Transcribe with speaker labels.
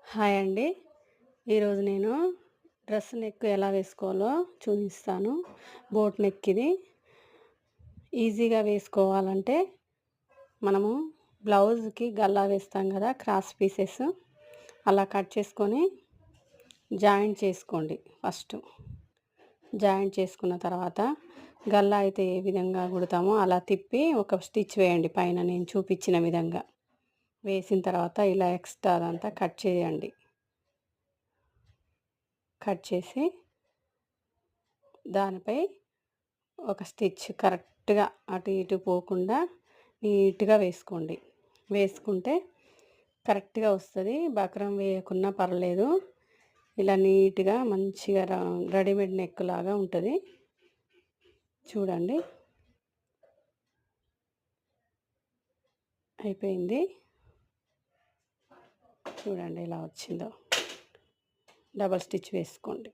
Speaker 1: Hi అండి. ఈరోజు నేను డ్రెస్ నెక్ ఎలా వేసుకోవాలో చూపిస్తాను. బోట్ నెక్ ఇది. ఈజీగా వేసుకోవాలంటే మనము బ్లౌజ్‌కి గల్లా వేస్తాం కదా! క్రాస్ పీసెస్ అలా కట్ చేసుకొని జాయింట్ చేసుకోండి ఫస్ట్. జాయింట్ చేసుకున్న తర్వాత గల్లా అయితే ఏ విధంగా కుడతామో అలా తిప్పి ఒక స్టిచ్ వేయండి పైన నేను చూపించిన విధంగా. వేసిన తర్వాత ఇలా ఎక్స్ట్రా అదంతా కట్ చేయండి. కట్ చేసి దానిపై ఒక స్టిచ్ కరెక్ట్‌గా అటు ఇటు పోకుండా నీట్‌గా వేసుకోండి. వేసుకుంటే కరెక్ట్‌గా వస్తది. బక్రం వేయకున్నా పర్లేదు. ఇలా నీట్‌గా మంచిగా రెడీమేడ్ నెక్ లాగా ఉంటది. చూడండి. అయిపోయింది. చూడండి ఎలా వచ్చిందో. డబల్ స్టిచ్ వేసుకోండి.